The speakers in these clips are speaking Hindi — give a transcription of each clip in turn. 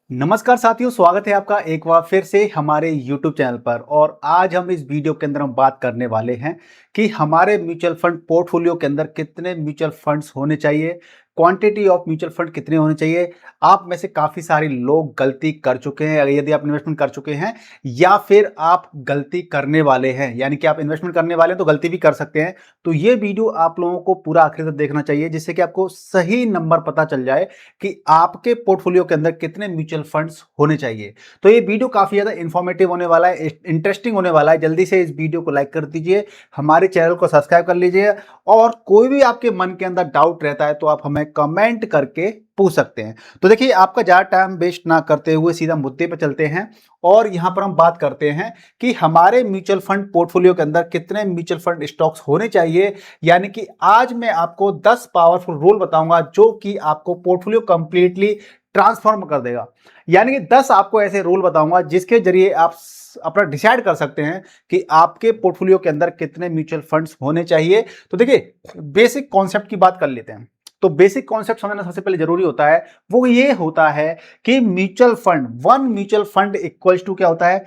नमस्कार साथियों, स्वागत है आपका एक बार फिर से हमारे YouTube चैनल पर। और आज हम इस वीडियो के अंदर हम बात करने वाले हैं कि हमारे म्यूचुअल फंड पोर्टफोलियो के अंदर कितने म्यूचुअल फंड्स होने चाहिए, क्वांटिटी ऑफ म्यूचुअल फंड कितने होने चाहिए। आप में से काफ़ी सारे लोग गलती कर चुके हैं, यदि आप इन्वेस्टमेंट कर चुके हैं या फिर आप गलती करने वाले हैं, यानी कि आप इन्वेस्टमेंट करने वाले हैं तो गलती भी कर सकते हैं। तो ये वीडियो आप लोगों को पूरा आखिर तक देखना चाहिए, जिससे कि आपको सही नंबर पता चल जाए कि आपके पोर्टफोलियो के अंदर कितने म्यूचुअल फंड्स होने चाहिए। तो ये वीडियो काफी ज्यादा इंफॉर्मेटिव होने वाला है, इंटरेस्टिंग होने वाला है। जल्दी से इस वीडियो को लाइक कर दीजिए, हमारे चैनल को सब्सक्राइब कर लीजिए, और कोई भी आपके मन के अंदर डाउट रहता है तो आप हमें कमेंट करके पूछ सकते हैं। तो देखिए, आपका ज्यादा टाइम वेस्ट ना करते हुए सीधा मुद्दे पर चलते हैं और यहां पर हम बात करते हैं कि हमारे म्यूचुअल फंड पोर्टफोलियो के अंदर कितने म्यूचुअल फंड स्टॉक्स होने चाहिए। यानी कि आज मैं आपको 10 पावरफुल रूल बताऊंगा जो कि आपको पोर्टफोलियो कंप्लीटली ट्रांसफॉर्म कर देगा। यानी कि 10 आपको ऐसे रूल बताऊंगा जिसके जरिए आप अपना डिसाइड कर सकते हैं कि आपके पोर्टफोलियो के अंदर कितने म्यूचुअल फंड्स होने चाहिए। तो देखिए, बेसिक कॉन्सेप्ट की बात कर लेते हैं। तो बेसिक कॉन्सेप्ट समझना सबसे पहले जरूरी होता है। वो ये होता है कि mutual fund, one mutual fund equals to क्या होता है,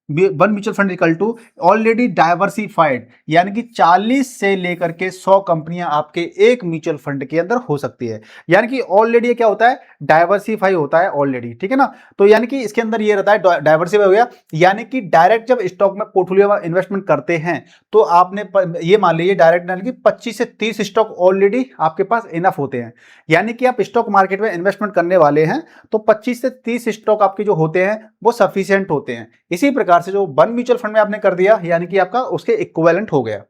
one mutual fund equal to already diversified. यानी कि 40 से लेकर के 100 कंपनियां आपके एक म्यूचुअल फंड के अंदर हो सकती है। यानी कि ऑलरेडी क्या होता है, डाइवर्सिफाई होता है ऑलरेडी, ठीक है ना। तो यानी कि इसके अंदर ये रहता है, डाइवर्सिफाई हो गया। यानी कि डायरेक्ट जब स्टॉक में पोर्टफोलियो में इन्वेस्टमेंट करते हैं तो आपने ये मान लीजिए डायरेक्ट, यानी कि 25 से 30 स्टॉक ऑलरेडी आपके पास इनफ होते हैं। यानी कि आप स्टॉक मार्केट में इन्वेस्टमेंट करने वाले हैं तो 25 से 30 स्टॉक आपके जो होते हैं वो सफिशिएंट होते हैं। इसी प्रकार से जो वन म्यूचुअल फंड में आपने कर दिया, यानी कि आपका उसके इक्विवेलेंट हो गया।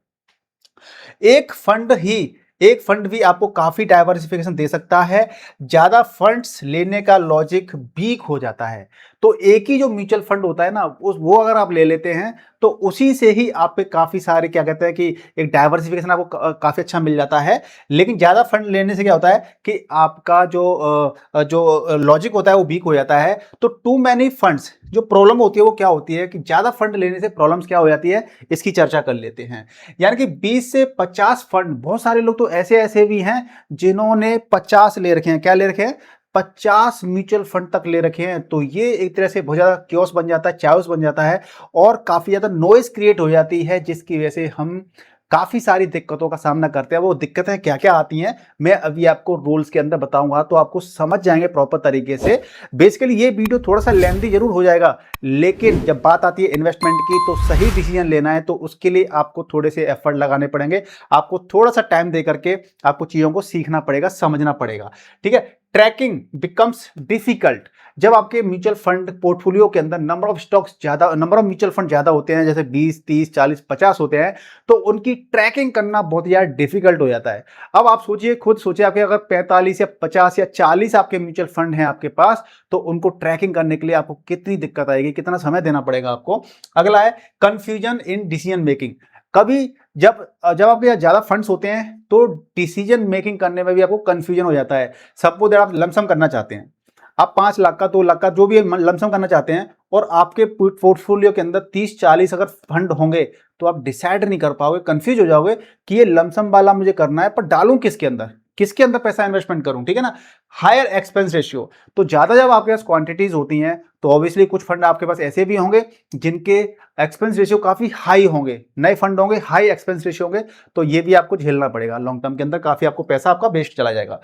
एक फंड ही एक फंड भी आपको काफी डाइवर्सिफिकेशन दे सकता है। ज्यादा फंड्स लेने का लॉजिक वीक हो जाता है। तो एक ही जो म्यूचुअल फंड होता है ना, वो अगर आप ले लेते हैं तो उसी से ही आप पे काफी सारे क्या कहते हैं कि एक डाइवर्सिफिकेशन आपको काफी अच्छा मिल जाता है। लेकिन ज्यादा फंड लेने से क्या होता है कि आपका जो लॉजिक होता है वो वीक हो जाता है। तो टू मैनी फंड्स, जो प्रॉब्लम होती है वो क्या होती है कि ज्यादा फंड लेने से प्रॉब्लम्स क्या हो जाती है, इसकी चर्चा कर लेते हैं। यानी कि 20 से 50 फंड, बहुत सारे लोग तो ऐसे ऐसे भी हैं जिन्होंने 50 ले रखे हैं। क्या ले रखे हैं? 50 म्यूचुअल फंड तक ले रखे हैं। तो ये एक तरह से बहुत ज्यादा क्योस बन जाता है, चाउस बन जाता है, और काफी ज्यादा नॉइज क्रिएट हो जाती है, जिसकी वजह से हम काफी सारी दिक्कतों का सामना करते हैं। वो दिक्कतें क्या क्या आती हैं मैं अभी आपको रूल्स के अंदर बताऊंगा, तो आपको समझ जाएंगे प्रॉपर तरीके से। बेसिकली ये वीडियो थोड़ा सा लेंथी जरूर हो जाएगा, लेकिन जब बात आती है इन्वेस्टमेंट की तो सही डिसीजन लेना है तो उसके लिए आपको थोड़े से एफर्ट लगाने पड़ेंगे। आपको थोड़ा सा टाइम दे करके आपको चीजों को सीखना पड़ेगा, समझना पड़ेगा, ठीक है। ट्रैकिंग बिकम्स डिफिकल्ट जब आपके म्यूचुअल फंड पोर्टफोलियो के अंदर नंबर ऑफ स्टॉक्स ज्यादा, नंबर ऑफ म्यूचुअल फंड ज्यादा होते हैं, जैसे 20, 30, 40, 50 होते हैं, तो उनकी ट्रैकिंग करना बहुत ज्यादा डिफिकल्ट हो जाता है। अब आप सोचिए, खुद सोचिए, आपके अगर 45 या 50 या 40 आपके म्यूचुअल फंड हैं आपके पास, तो उनको ट्रैकिंग करने के लिए आपको कितनी दिक्कत आएगी, कितना समय देना पड़ेगा आपको। अगला है कंफ्यूजन इन डिसीजन मेकिंग। कभी जब जब आपके ज्यादा फंड्स होते हैं तो डिसीजन मेकिंग करने में भी आपको कंफ्यूजन हो जाता है। सपोज आप लमसम करना चाहते हैं, आप 5 लाख का, 2 लाख का, जो भी लमसम करना चाहते हैं, और आपके पोर्टफोलियो के अंदर 30-40 अगर फंड होंगे, तो आप डिसाइड नहीं कर पाओगे, कंफ्यूज हो जाओगे कि ये लमसम वाला मुझे करना है, पर डालूं किसके अंदर, किसके अंदर पैसा इन्वेस्टमेंट करूं, ठीक है ना। हायर एक्सपेंस रेशियो, तो ज्यादा जब आपके पास क्वांटिटीज होती हैं तो ऑब्वियसली कुछ फंड आपके पास ऐसे भी होंगे जिनके एक्सपेंस रेशियो काफी हाई होंगे, नए फंड होंगे, हाई एक्सपेंस रेशियो होंगे, तो ये भी आपको झेलना पड़ेगा। लॉन्ग टर्म के अंदर काफी आपको पैसा आपका वेस्ट चला जाएगा।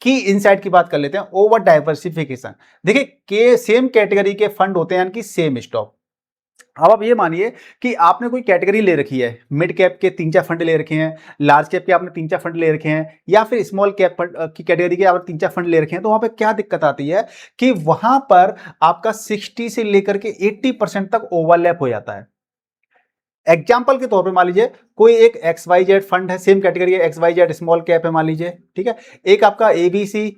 की इनसाइट की बात कर लेते हैं, ओवर डाइवर्सिफिकेशन। देखिए, के सेम कैटेगरी के फंड होते हैं, यानी कि सेम स्टॉक। अब आप ये मानिए कि आपने कोई कैटेगरी ले रखी है, मिड कैप के 3-4 फंड ले रखे हैं, लार्ज कैप के आपने 3-4 फंड ले रखे हैं, या फिर स्मॉल कैप की कैटेगरी के आपने 3-4 फंड ले रखे हैं, तो वहां पे क्या दिक्कत आती है कि वहां पर आपका 60 से लेकर के 80% तक ओवरलैप हो जाता है। एग्जाम्पल के तौर पे मान लीजिए कोई एक XYZ फंड है, सेम कैटेगरी है, XYZ स्मॉल कैप है मान लीजिए, ठीक है। एक आपका ABC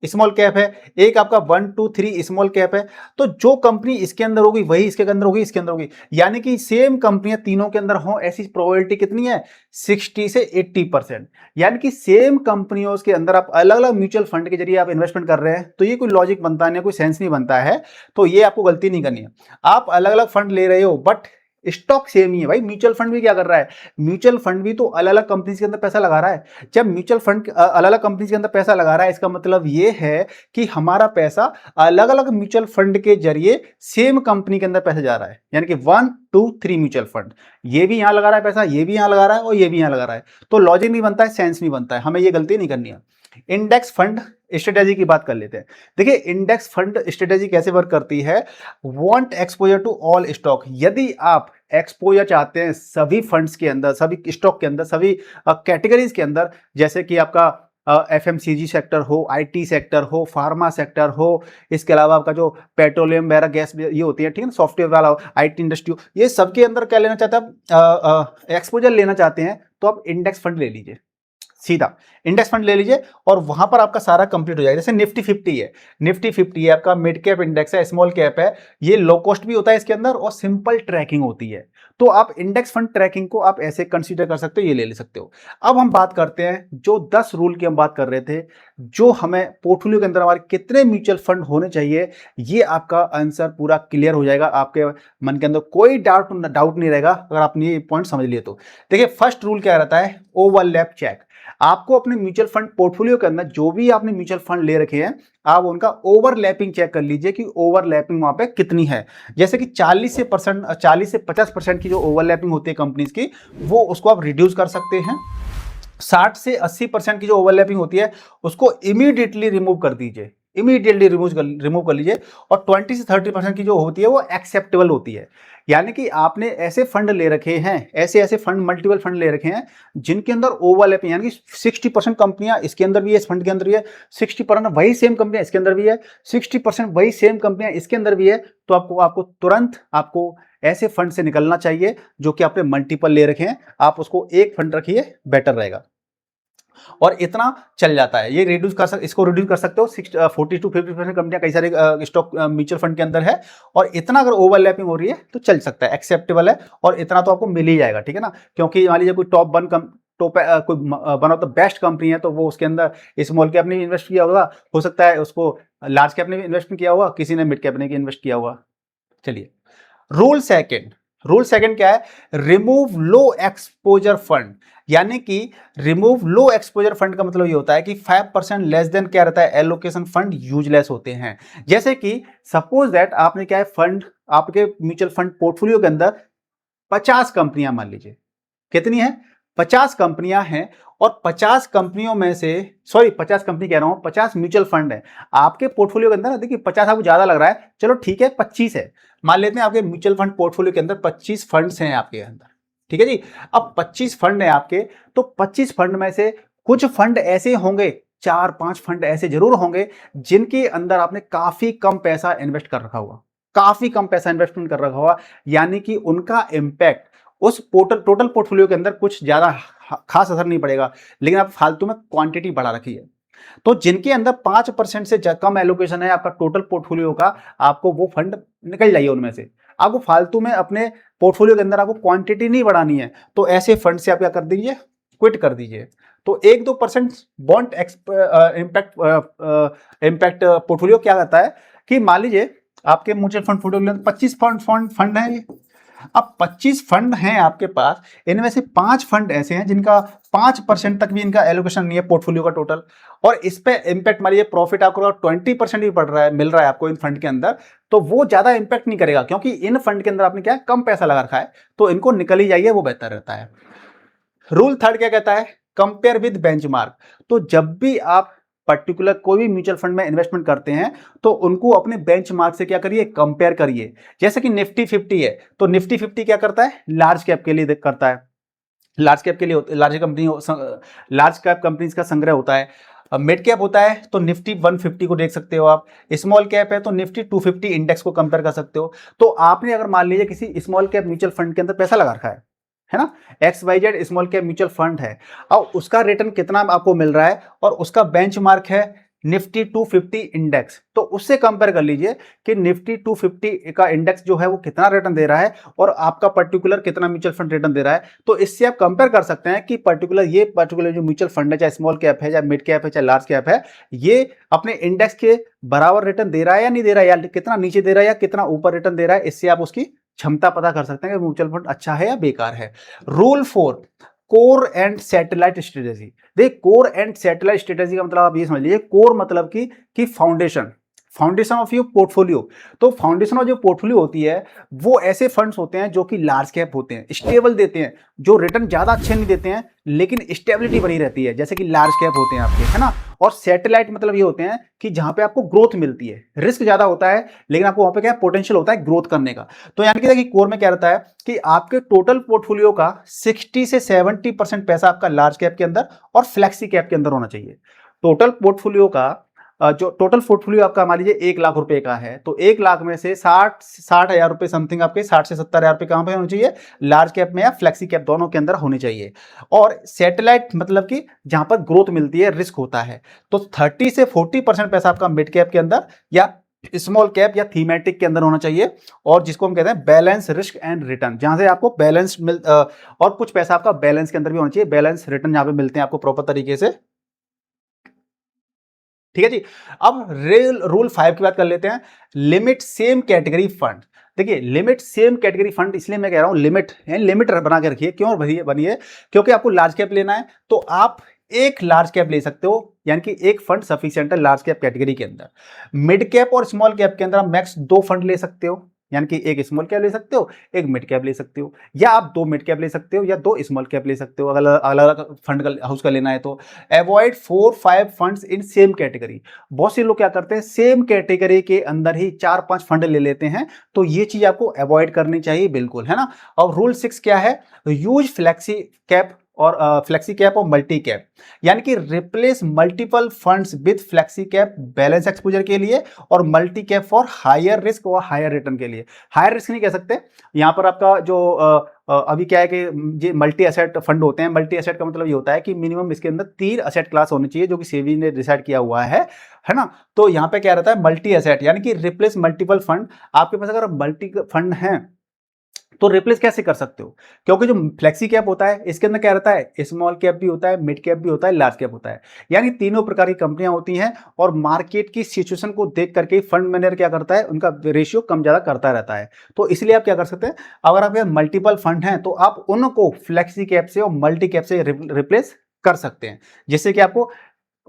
स्मॉल कैप है, एक आपका 1, 2, 3 स्मॉल कैप है। तो जो कंपनी इसके अंदर होगी वही इसके अंदर होगी, इसके अंदर होगी। यानी कि सेम कंपनियां तीनों के अंदर हो, ऐसी प्रोबेबिलिटी कितनी है, 60 से 80%। यानी कि सेम कंपनियों के अंदर आप अलग अलग म्यूचुअल फंड के जरिए आप इन्वेस्टमेंट कर रहे हैं, तो ये कोई लॉजिक बनता नहीं, कोई सेंस नहीं बनता है। तो ये आपको गलती नहीं करनी है। आप अलग अलग फंड ले रहे हो, बट स्टॉक सेम ही है भाई। म्यूचुअल फंड भी क्या कर रहा है, म्यूचुअल फंड भी तो अलग अलग कंपनीज के अंदर पैसा लगा रहा है। जब म्यूचुअल फंड अलग अलग कंपनीज के अंदर पैसा लगा रहा है, इसका मतलब ये है कि हमारा पैसा अलग अलग म्यूचुअल फंड के जरिए सेम कंपनी के अंदर पैसा जा रहा है, यानी कि 1 2 3 म्यूचुअल फंड, ये भी यहां लगा रहा है पैसा, ये भी यहां लगा रहा है और ये भी यहां लगा रहा है। तो लॉजिक नहीं बनता है, सेंस नहीं बनता है, हमें ये गलती नहीं करनी है। इंडेक्स फंड स्ट्रेटेजी की बात कर लेते हैं। देखिए इंडेक्स फंड स्ट्रेटेजी कैसे वर्क करती है, want exposure to all stock. यदि आप एक्सपोजर चाहते हैं सभी फंड्स के अंदर, सभी स्टॉक के अंदर, सभी कैटेगरीज के अंदर, जैसे कि आपका एफएमसीजी सेक्टर हो, आईटी सेक्टर हो, फार्मा सेक्टर हो, इसके अलावा आपका जो पेट्रोलियम वगैरह गैस ये होती है, ठीक है ना, सॉफ्टवेयर वाला, आईटी इंडस्ट्री, ये सबके अंदर क्या लेना चाहते हैं आप, एक्सपोजर लेना चाहते हैं, तो आप इंडेक्स फंड ले लीजिए, सीधा इंडेक्स फंड ले लीजिए और वहां पर आपका सारा कंप्लीट हो जाएगा। जैसे निफ्टी 50 है, निफ्टी 50 है आपका, मिड कैप इंडेक्स है, स्मॉल कैप है, ये लो कॉस्ट भी होता है इसके अंदर और सिंपल ट्रैकिंग होती है। तो आप इंडेक्स फंड ट्रैकिंग को आप ऐसे कंसीडर कर सकते हो, ये ले सकते हो। अब हम बात करते हैं जो 10 रूल की हम बात कर रहे थे, जो हमें पोर्टफोलियो के अंदर हमारे कितने म्यूचुअल फंड होने चाहिए, ये आपका आंसर पूरा क्लियर हो जाएगा, आपके मन के अंदर कोई डाउट नहीं रहेगा अगर आपने ये पॉइंट समझ लिए तो। देखिए फर्स्ट रूल क्या रहता है, ओवरलैप चेक। आपको अपने म्यूचुअल फंड पोर्टफोलियो के अंदर जो भी आपने म्यूचुअल फंड ले रखे हैं, आप उनका ओवरलैपिंग चेक कर लीजिए कि ओवरलैपिंग वहां पे कितनी है। जैसे कि 40 से 50% की जो ओवरलैपिंग होती है कंपनीज की, वो उसको आप रिड्यूस कर सकते हैं। 60 से 80% की जो ओवरलैपिंग होती है उसको इमीडिएटली रिमूव कर दीजिए, इमीडिएटली रिमूव कर लीजिए। और 20 से 30% की जो होती है वो एक्सेप्टेबल होती है। यानी कि आपने ऐसे फंड ले रखे हैं, ऐसे फंड, मल्टीपल फंड ले रखे हैं जिनके अंदर ओवरलैपिंग, यानी कि 60% कंपनियां इसके अंदर भी है, इस फंड के अंदर भी है, 60% वही सेम कंपनियां इसके अंदर भी है, 60% वही सेम कंपनियां इसके अंदर भी है, तो आपको तुरंत आपको ऐसे फंड से निकलना चाहिए जो कि आपने मल्टीपल ले रखे हैं, आप उसको एक फंड रखिए, बेटर रहेगा। और इतना चल जाता है, ये इसको रिड्यूस कर सकते हो। 40 to 50% कंपनियां कई सारे स्टॉक म्यूचुअल फंड के अंदर है, और इतना अगर ओवरलैपिंग हो रही है तो चल सकता है, एक्सेप्टेबल है, और इतना तो आपको मिल ही जाएगा, ठीक है ना। क्योंकि मान लीजिए कोई कोई one of the best company है, तो वो उसके अंदर स्मॉल कैप ने इन्वेस्ट किया होगा, हो सकता है उसको लार्ज कैप ने भी इन्वेस्ट किया होगा, किसी ने मिड कैप ने इन्वेस्ट किया होगा। चलिए रूल सेकंड क्या है, रिमूव लो एक्सपोजर फंड। यानी कि रिमूव लो एक्सपोजर फंड का मतलब ये होता है कि 5% लेस देन क्या रहता है, एलोकेशन फंड यूजलेस होते हैं। जैसे कि सपोज दैट आपने क्या है, फंड, आपके म्यूचुअल फंड पोर्टफोलियो के अंदर 50 कंपनियां मान लीजिए, कितनी है, 50 कंपनियां हैं, और 50 कंपनियों में से, सॉरी 50 कंपनी कह रहा हूं, 50 म्यूचुअल फंड है आपके पोर्टफोलियो के अंदर ना। देखिए 50 आपको ज्यादा लग रहा है, चलो ठीक है 25 है, मान लेते हैं आपके म्यूचुअल फंड पोर्टफोलियो के अंदर 25 फंड्स हैं आपके अंदर, ठीक है जी। अब 25 फंड है आपके, तो 25 फंड में से कुछ फंड ऐसे होंगे, 4-5 फंड ऐसे जरूर होंगे जिनके अंदर आपने काफी कम पैसा इन्वेस्ट कर रखा होगा, काफी कम पैसा इन्वेस्टमेंट कर रखा होगा, यानी कि उनका इंपैक्ट उस टोटल पोर्टफोलियो के अंदर कुछ ज्यादा खास असर नहीं पड़ेगा, लेकिन आप फालतू में क्वांटिटी बढ़ा रखी है। तो जिनके अंदर 5% से कम एलोकेशन है आपका टोटल पोर्टफोलियो का, आपको वो फंड निकल जाइए उनमें से। आपको फालतू में अपने पोर्टफोलियो के अंदर आपको क्वांटिटी नहीं बढ़ानी है, तो ऐसे फंड से आप क्या कर दीजिए, क्विट कर दीजिए। तो 1-2% बॉन्ड इम्पैक्ट पोर्टफोलियो क्या करता है कि मान लीजिए आपके म्यूचुअल फंड पोर्टफोलियो 25 फंड है। अब 25 फंड हैं आपके पास, इनमें से 5 फंड ऐसे हैं जिनका 5% तक भी इनका एलोकेशन नहीं है पोर्टफोलियो का टोटल, और इस पे इंपैक्ट मान लीजिए प्रॉफिट आपको 20% भी पड़ रहा है, मिल रहा है आपको इन फंड के अंदर, तो वो ज्यादा इंपैक्ट नहीं करेगा, क्योंकि इन फंड के अंदर आपने क्या है, कम पैसा लगा रखा है, तो इनको निकल ही जाइए, वो बेहतर रहता है। रूल थर्ड क्या कहता है, कंपेयर विद बेंचमार्क। तो जब भी आप पर्टिकुलर कोई भी म्यूचुअल फंड में इन्वेस्टमेंट करते हैं, तो उनको अपने बेंचमार्क से क्या करिए, कंपेयर करिए। जैसे कि निफ्टी 50 है, तो निफ्टी 50 क्या करता है, लार्ज कैप के लिए करता है, लार्ज कैप के लिए लार्ज कैप कंपनीज का संग्रह होता है। मिड कैप होता है तो निफ्टी 150 को देख सकते हो आप, स्मॉल कैप है तो निफ्टी 250 इंडेक्स को कंपेयर कर सकते हो। तो आपने अगर मान लीजिए किसी स्मॉल कैप म्यूचुअल फंड के अंदर पैसा लगा रखा है ना, XYZ small cap mutual fund है, और उसका रिटर्न कितना आपको मिल रहा है, और उसका बेंचमार्क है निफ्टी 250 इंडेक्स, तो उससे कंपेयर कर लीजिए कि निफ्टी 250 का इंडेक्स जो है वो कितना रिटर्न दे रहा है, और आपका पर्टिकुलर कितना म्यूचुअल फंड रिटर्न दे रहा है। तो इससे आप कंपेयर कर सकते हैं कि पर्टिकुलर जो म्यूचुअल फंड है, चाहे स्मॉल कैप है, चाहे मिड कैप है, चाहे लार्ज कैप है, ये अपने इंडेक्स के बराबर रिटर्न दे रहा है या नहीं दे रहा है, या कितना नीचे दे रहा है या कितना ऊपर रिटर्न दे रहा है, इससे आप उसकी क्षमता पता कर सकते हैं कि म्यूचुअल फंड अच्छा है या बेकार है। Rule 4, core and satellite strategy. देखिए कोर एंड सैटेलाइट स्ट्रेटेजी का मतलब आप ये समझ लीजिए, कोर मतलब कि फाउंडेशन ऑफ योर पोर्टफोलियो। तो फाउंडेशन ऑफ जो पोर्टफोलियो होती है वो ऐसे फंड्स होते हैं जो कि लार्ज कैप होते हैं, स्टेबल देते हैं, जो रिटर्न ज्यादा अच्छे नहीं देते हैं लेकिन स्टेबिलिटी बनी रहती है, जैसे कि लार्ज कैप होते हैं आपके, है ना। और सैटेलाइट मतलब ये होते हैं कि जहां पे आपको ग्रोथ मिलती है, रिस्क ज्यादा होता है लेकिन आपको वहां पे क्या पोटेंशियल होता है ग्रोथ करने का। तो यानी कि देखिए कोर में क्या रहता है कि आपके टोटल पोर्टफोलियो का 60 से 70% पैसा आपका लार्ज कैप के अंदर और फ्लेक्सी कैप के अंदर होना चाहिए। टोटल पोर्टफोलियो का जो टोटल पोर्टफोलियो आपका मान लीजिए 1 लाख रुपए का है, तो 1 लाख में से 60 हजार रुपए समथिंग आपके 60 से 70 हजार रुपए कहां पे होने चाहिए, लार्ज कैप में या फ्लेक्सी कैप दोनों के अंदर होने चाहिए। और सैटेलाइट मतलब कि जहां पर ग्रोथ मिलती है, रिस्क होता है, तो 30 से 40% पैसा आपका मिड कैप के अंदर या स्मॉल कैप या थीमेटिक के अंदर होना चाहिए। और जिसको हम कहते हैं बैलेंस रिस्क एंड रिटर्न, जहां से आपको बैलेंस और कुछ पैसा आपका बैलेंस के अंदर भी होना चाहिए, बैलेंस रिटर्न जहां पे मिलते हैं आपको प्रॉपर तरीके से। ठीक है जी। अब रूल 5 की बात कर लेते हैं, लिमिट सेम कैटेगरी फंड। देखिए लिमिट सेम कैटेगरी फंड इसलिए मैं कह रहा हूं लिमिट है, लिमिट बना के रखिए। क्यों बनिए, क्योंकि आपको लार्ज कैप लेना है तो आप एक लार्ज कैप ले सकते हो, यानी कि एक फंड सफिशिएंट है लार्ज कैप कैटेगरी के अंदर। मिड कैप और स्मॉल कैप के अंदर आप मैक्स 2 फंड ले सकते हो, यानी कि एक स्मॉल कैप ले सकते हो, एक मिड कैप ले सकते हो, या आप 2 मिड कैप ले सकते हो या 2 स्मॉल कैप ले सकते हो, अगर अलग अलग फंड का हाउस का लेना है तो। Avoid 4-5 funds in same category. बहुत से लोग क्या करते हैं सेम कैटेगरी के अंदर ही 4-5 फंड ले लेते हैं, तो ये चीज आपको अवॉइड करनी चाहिए, बिल्कुल, है ना। और रूल 6 क्या है, यूज फ्लेक्सी कैप और फ्लेक्सी कैप और मल्टी कैप, यानी कि replace multiple funds with flexi cap balance exposure के लिए और multi cap for higher risk और हायर रिटर्न के लिए। हायर रिस्क नहीं कह सकते, यहां पर आपका जो अभी क्या है कि ये मल्टी एसेट फंड होते हैं। मल्टी एसेट का मतलब ये होता है कि मिनिमम इसके अंदर 3 एसेट क्लास होनी चाहिए जो कि सेबी ने डिसाइड किया हुआ है ना। तो यहां पे क्या रहता है मल्टी एसेट, यानी कि रिप्लेस मल्टीपल फंड। आपके पास अगर मल्टी फंड है तो रिप्लेस कैसे कर सकते हो, क्योंकि जो फ्लेक्सी कैप होता है इसके अंदर क्या रहता है, स्मॉल कैप भी होता है, मिड कैप भी होता है, लार्ज कैप होता है, यानी तीनों प्रकार की कंपनियां होती हैं। और मार्केट की सिचुएशन को देख करके फंड मैनेजर क्या करता है, उनका रेशियो कम ज्यादा करता रहता है। तो इसलिए आप क्या कर सकते हैं, अगर आपके मल्टीपल फंड हैं तो आप उनको फ्लेक्सी कैप से और मल्टी कैप से रिप्लेस कर सकते हैं, जिससे कि आपको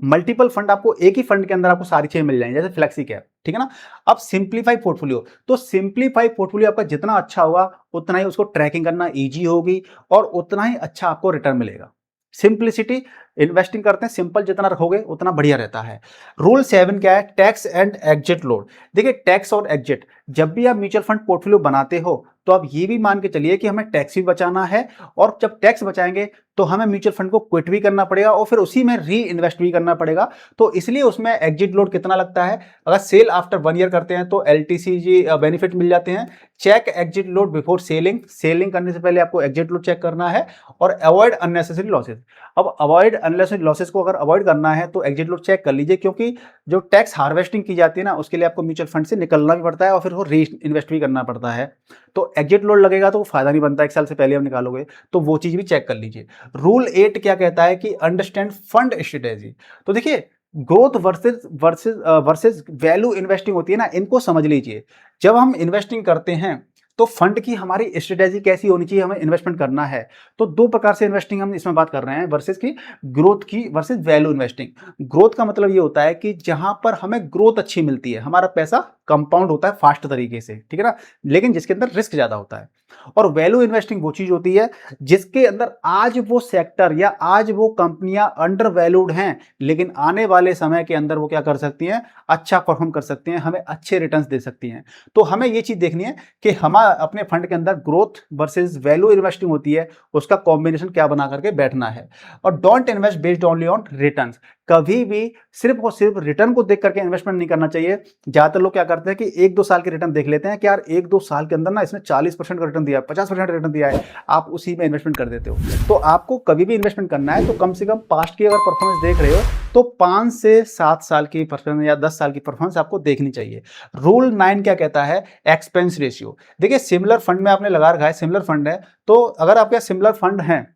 मल्टीपल फंड, आपको एक ही फंड के अंदर आपको सारी चीजें मिल जाएंगी, जैसे फ्लेक्सी कैप, ठीक है ना। अब सिंप्लीफाई पोर्टफोलियो, तो सिंप्लीफाई पोर्टफोलियो आपका जितना अच्छा होगा उतना ही उसको ट्रैकिंग करना इजी होगी और उतना ही अच्छा आपको रिटर्न मिलेगा। सिंप्लिसिटी, इन्वेस्टिंग करते हैं सिंपल जितना रखोगे उतना बढ़िया रहता है। रूल 7 क्या है, टैक्स एंड एग्जिट लोड। देखिए टैक्स और एग्जिट, जब भी आप म्यूचुअल फंड पोर्टफोलियो बनाते हो तो आप ये भी मान के चलिए कि हमें टैक्स भी बचाना है, और जब टैक्स बचाएंगे तो हमें म्यूचुअल फंड को क्विट भी करना पड़ेगा और फिर उसी में री इन्वेस्ट भी करना पड़ेगा। तो इसलिए उसमें एग्जिट लोड कितना लगता है, अगर सेल आफ्टर 1 ईयर करते हैं तो एलटीसीजी बेनिफिट मिल जाते हैं। Check exit load before selling, selling करने से पहले आपको एग्जिट लोड चेक करना है। और अवॉइड अननेसेसरी लॉसेस, अब अवॉइड अननेसेसरी लॉसेस को अगर अवॉइड करना है तो एग्जिट लोड चेक कर लीजिए, क्योंकि जो टैक्स हार्वेस्टिंग की जाती है ना उसके लिए आपको म्यूचुअल फंड से निकलना भी पड़ता है और फिर वो री इन्वेस्ट भी करना पड़ता है। तो एग्जिट लोड लगेगा तो फायदा नहीं बनता, 1 साल से पहले आप निकालोगे, तो वो चीज भी चेक कर लीजिए। रूल 8 क्या कहता है कि अंडरस्टैंड फंड स्ट्रेटेजी। तो देखिए growth versus versus versus value investing होती है ना, इनको समझ लीजिए। जब हम इन्वेस्टिंग करते हैं तो फंड की हमारी स्ट्रेटेजी कैसी होनी चाहिए, हमें इन्वेस्टमेंट करना है तो 2 प्रकार से इन्वेस्टिंग हम इसमें बात कर रहे हैं, वर्सेस की ग्रोथ की वर्सेस वैल्यू इन्वेस्टिंग। ग्रोथ का मतलब ये होता है कि जहां पर हमें ग्रोथ अच्छी मिलती है, हमारा पैसा कंपाउंड होता है फास्ट तरीके से, ठीक है ना, लेकिन जिसके अंदर रिस्क ज्यादा होता है। और वैल्यू इन्वेस्टिंग वो चीज होती है जिसके अंदर आज वो सेक्टर या आज वो कंपनियां अंडर वैल्यूड हैं, लेकिन आने वाले समय के अंदर वो क्या कर सकती हैं, अच्छा परफॉर्म कर सकती हैं, हमें अच्छे रिटर्न्स दे सकती हैं। तो हमें ये चीज देखनी है कि हमारा अपने फंड के अंदर ग्रोथ वर्सेस वैल्यू इन्वेस्टिंग होती है, उसका कॉम्बिनेशन क्या बना करके बैठना है। और don't invest based only on returns, कभी भी सिर्फ और सिर्फ रिटर्न को देख करके इन्वेस्टमेंट नहीं करना चाहिए। ज्यादातर लोग क्या करते हैं कि 1-2 साल के रिटर्न देख लेते हैं कि यार 1-2 साल के अंदर ना इसने 40% का रिटर्न दिया है, 50% रिटर्न दिया है, आप उसी में इन्वेस्टमेंट कर देते हो। तो आपको कभी भी इन्वेस्टमेंट करना है तो कम से कम पास्ट की अगर परफॉर्मेंस देख रहे हो तो 5 से 7 साल की परफॉर्मेंस या 10 साल की परफॉर्मेंस आपको देखनी चाहिए। रूल 9 क्या कहता है, एक्सपेंस रेशियो। देखिए सिमिलर फंड में आपने लगा रखा है, सिमिलर फंड है तो अगर आपके सिमिलर फंड है,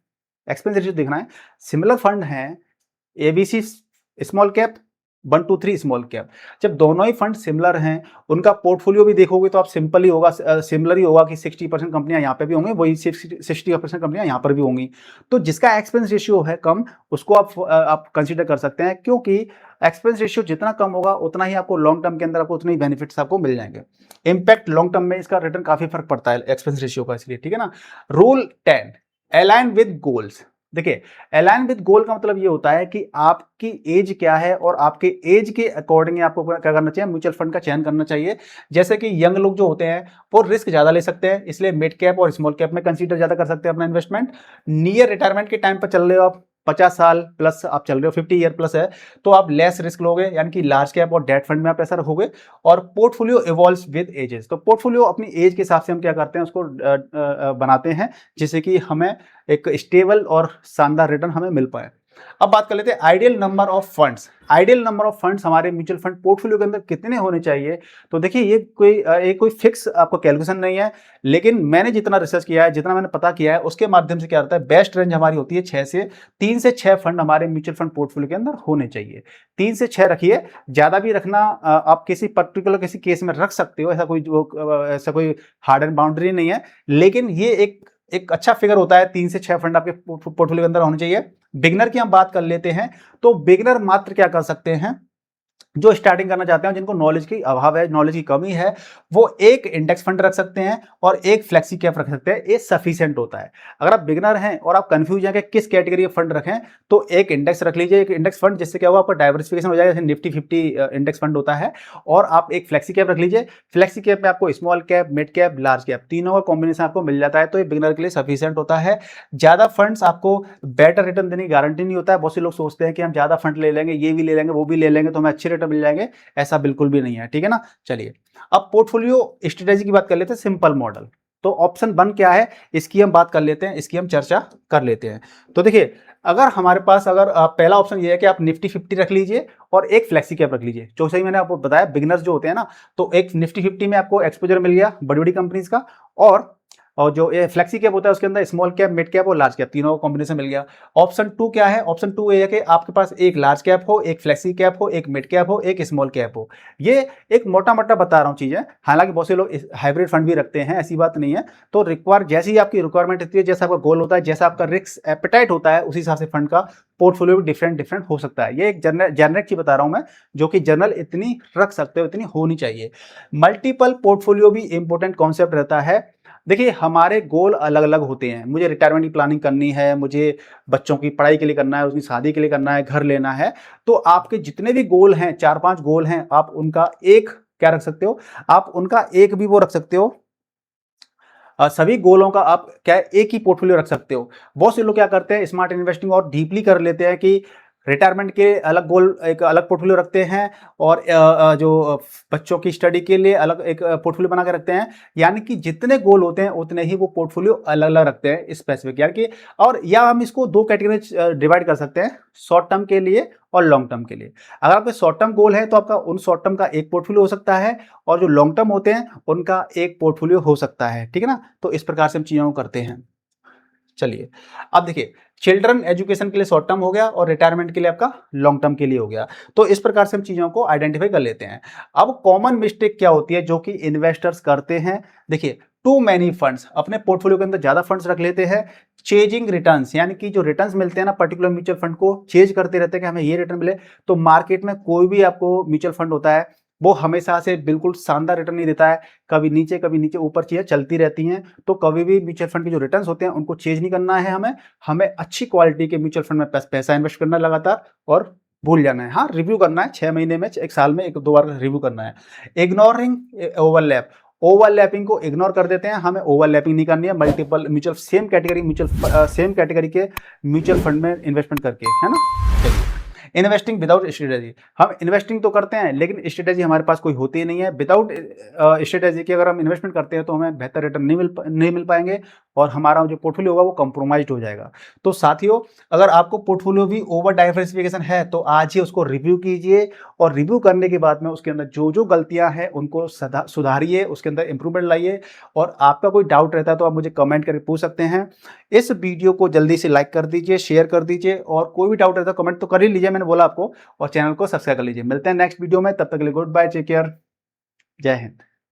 एक्सपेंस रेशियो देखना है, सिमिलर फंड है ABC small cap, 1 2 3 small cap. जब दोनों ही फंड सिमिलर हैं, उनका पोर्टफोलियो भी देखोगे तो आप सिंपल ही होगा, सिमिलर ही होगा कि 60% कंपनियां यहाँ पे भी होंगी, वही 60% कंपनियां यहाँ पर भी होंगी। तो जिसका एक्सपेंस रेशियो है कम, उसको आप कंसिडर कर सकते हैं, क्योंकि एक्सपेंस रेशियो जितना कम होगा उतना ही आपको लॉन्ग टर्म के अंदर आपको उतने ही बेनिफिट्स आपको मिल जाएंगे। इम्पैक्ट लॉन्ग टर्म में इसका रिटर्न काफी फर्क पड़ता है एक्सपेंस रेशियो का, इसलिए ठीक है ना। Rule 10, align with goals. देखिए, अलाइन विद गोल का मतलब ये होता है कि आपकी एज क्या है और आपके एज के अकॉर्डिंग आपको क्या करना चाहिए, म्यूचुअल फंड का चयन करना चाहिए। जैसे कि यंग लोग जो होते हैं वो रिस्क ज्यादा ले सकते हैं, इसलिए मिड कैप और स्मॉल कैप में कंसीडर ज्यादा कर सकते हैं अपना इन्वेस्टमेंट। नियर रिटायरमेंट के टाइम पर चल रहे हो आप, 50 साल प्लस आप चल रहे हो, 50 ईयर प्लस है, तो आप लेस रिस्क लोगे, यानी कि लार्ज कैप और डेट फंड में आप पैसा रखोगे। और पोर्टफोलियो इवॉल्व्स विद एजेस, तो पोर्टफोलियो अपनी एज के हिसाब से हम क्या करते हैं, उसको बनाते हैं, जिससे कि हमें एक स्टेबल और शानदार रिटर्न हमें मिल पाए। अब बात कर लेते हैं ideal number of funds. Ideal number of funds हमारे म्यूचुअल फंड पोर्टफोलियो के अंदर कितने होने चाहिए। तो देखिए, ये कोई फिक्स आपको कैलकुलेशन नहीं है, लेकिन मैंने जितना रिसर्च किया है, जितना मैंने पता किया है, उसके माध्यम से क्या होता है, बेस्ट रेंज हमारी होती है 3 से 6 फंड हमारे म्यूचुअल फंड पोर्टफोलियो के अंदर होने चाहिए। 3 से 6 रखिए, ज्यादा भी रखना आप किसी पर्टिकुलर किसी केस में रख सकते हो, ऐसा कोई हार्ड एंड बाउंड्री नहीं है, लेकिन ये एक अच्छा फिगर होता है। 3 से 6 फंड आपके पोर्टफोलियो के अंदर होने चाहिए। बिगनर की हम बात कर लेते हैं, तो बिगनर मात्र क्या कर सकते हैं, जो स्टार्टिंग करना चाहते हैं, जिनको नॉलेज की अभाव है, नॉलेज की कमी है, वो एक इंडेक्स फंड रख सकते हैं और एक फ्लेक्सी कैप रख सकते हैं, ये सफिशिएंट होता है। अगर आप बिगनर हैं और आप कंफ्यूज हैं कि किस कैटेगरी का फंड रखें, तो एक इंडेक्स रख लीजिए, एक इंडेक्स फंड, जिससे क्या होगा, आपका डाइवर्सिफिकेशन हो जाएगा, जैसे निफ्टी 50 इंडेक्स फंड होता है। और आप एक फ्लेक्सी कैप रख लीजिए, फ्लेक्सी कैप में आपको small cap, mid cap, large cap, तीनों का कॉम्बिनेशन आपको मिल जाता है, तो ये बिगनर के लिए सफिशिएंट होता है। ज्यादा फंड्स आपको बेटर रिटर्न देने की गारंटी नहीं होता है। बहुत से लोग सोचते हैं कि हम ज्यादा फंड ले लेंगे, ये भी ले लेंगे, वो भी ले लेंगे, तो हमें अच्छे रिटर्न मिल जाएंगे, ऐसा बिल्कुल भी नहीं है, ठीक है ना। चलिए, अब पोर्टफोलियो स्ट्रेटेजी की बात कर लेते हैं, सिंपल मॉडल। तो ऑप्शन 1 क्या है, इसकी हम बात कर लेते हैं, इसकी हम चर्चा कर लेते हैं। तो देखिए, अगर हमारे पास पहला ऑप्शन ये है कि आप निफ्टी 50 रख लीजिए और एक फ्लेक्सी कैप रख लीजिए, जो सही मैंने आपको बताया, बिगनर्स जो होते हैं ना, तो एक निफ्टी 50 में आपको एक्सपोजर मिल गया बड़ी बड़ी कंपनीज का, और जो ये फ्लेक्सी कैप होता है उसके अंदर स्मॉल कैप, मिड कैप और लार्ज कैप, तीनों का कॉम्बिनेशन मिल गया। ऑप्शन 2 क्या है, ऑप्शन 2 ये है कि आपके पास एक लार्ज कैप हो, एक फ्लेक्सी कैप हो, एक मिड कैप हो, एक स्मॉल कैप हो। ये एक मोटा मोटा बता रहा हूँ चीजें, हालांकि बहुत से लोग हाइब्रिड फंड भी रखते हैं, ऐसी बात नहीं है। तो जैसी ही आपकी रिक्वायरमेंट होती है, जैसा आपका गोल होता है, जैसा आपका रिस्क एपेटाइट होता है, उसी हिसाब से फंड का पोर्टफोलियो भी डिफरेंट हो सकता है। ये एक जनरल की बता रहा हूं मैं, जो कि जनरल इतनी रख सकते हो, इतनी होनी चाहिए। मल्टीपल पोर्टफोलियो भी इंपॉर्टेंट कॉन्सेप्ट रहता है। देखिए, हमारे गोल अलग अलग होते हैं, मुझे रिटायरमेंट की प्लानिंग करनी है, मुझे बच्चों की पढ़ाई के लिए करना है, उसकी शादी के लिए करना है, घर लेना है, तो आपके जितने भी गोल हैं, 4-5 गोल हैं, आप उनका एक क्या रख सकते हो, आप उनका एक भी वो रख सकते हो, सभी गोलों का आप क्या एक ही पोर्टफोलियो रख सकते हो। बहुत से लोग क्या करते हैं, स्मार्ट इन्वेस्टिंग और डीपली कर लेते हैं कि रिटायरमेंट के अलग गोल, एक अलग पोर्टफोलियो रखते हैं, और जो बच्चों की स्टडी के लिए अलग एक पोर्टफोलियो बना के रखते हैं। यानी कि जितने गोल होते हैं उतने ही वो पोर्टफोलियो अलग अलग रखते हैं स्पेसिफिक, यानी कि, और या हम इसको 2 कैटेगरी डिवाइड कर सकते हैं, शॉर्ट टर्म के लिए और लॉन्ग टर्म के लिए। अगर आपके शॉर्ट टर्म गोल है तो आपका उन शॉर्ट टर्म का एक पोर्टफोलियो हो सकता है, और जो लॉन्ग टर्म होते हैं उनका एक पोर्टफोलियो हो सकता है, ठीक है ना। तो इस प्रकार से हम चीजों को करते हैं। चलिए, अब देखिए, चिल्ड्रन एजुकेशन के लिए शॉर्ट टर्म हो गया और रिटायरमेंट के लिए आपका लॉन्ग टर्म के लिए हो गया। तो इस प्रकार से हम चीजों को आइडेंटिफाई कर लेते हैं। अब कॉमन मिस्टेक क्या होती है जो कि इन्वेस्टर्स करते हैं, देखिए, टू मैनी फंड्स, अपने पोर्टफोलियो के अंदर ज्यादा फंड्स रख लेते हैं, चेजिंग रिटर्न्स, यानी कि जो रिटर्न्स मिलते हैं ना, पर्टिकुलर म्यूचुअल फंड को चेंज करते रहते हैं कि हमें ये रिटर्न मिले। तो मार्केट में कोई भी आपको म्यूचुअल फंड होता है, वो हमेशा से बिल्कुल शानदार रिटर्न नहीं देता है, कभी नीचे ऊपर चीजें चलती रहती हैं। तो कभी भी म्यूचुअल फंड के जो रिटर्न्स होते हैं उनको चेंज नहीं करना है, हमें अच्छी क्वालिटी के म्यूचुअल फंड में पैसा इन्वेस्ट करना है लगातार, और भूल जाना है, हाँ, रिव्यू करना है, 6 महीने में, 1 साल में 1-2 बार रिव्यू करना है। इग्नोरिंग ओवरलैप, ओवरलैपिंग को इग्नोर कर देते हैं, हमें ओवरलैपिंग नहीं करनी है मल्टीपल सेम कैटेगरी के म्यूचुअल फंड में इन्वेस्टमेंट करके, है ना। चलिए, इन्वेस्टिंग विदाउट स्ट्रेटेजी, हम इन्वेस्टिंग तो करते हैं लेकिन स्ट्रेटेजी हमारे पास कोई होती ही नहीं है। विदाउट स्ट्रेटेजी के अगर हम इन्वेस्टमेंट करते हैं तो हमें बेहतर रिटर्न नहीं मिल पाएंगे, और हमारा जो पोर्टफोलियो होगा वो कंप्रोमाइज़्ड हो जाएगा। तो साथियों, अगर आपको पोर्टफोलियो भी ओवर डाइवर्सिफिकेशन है तो आज ही उसको रिव्यू कीजिए और रिव्यू करने के बाद में उसके अंदर जो-जो गलतियाँ हैं उनको सुधारिए, उसके अंदर इम्प्रूवमेंट लाइए और आपका कोई डाउट रहता है तो आप मुझे कमेंट करके पूछ सकते हैं। इस वीडियो को जल्दी से लाइक कर दीजिए, शेयर कर दीजिए और कोई भी डाउट रहता है कमेंट तो कर ही लीजिए, मैंने बोला आपको, और चैनल को सब्सक्राइब कर लीजिए। मिलते हैं नेक्स्ट वीडियो में, तब तक के लिए गुड बाय, टेक केयर, जय हिंद।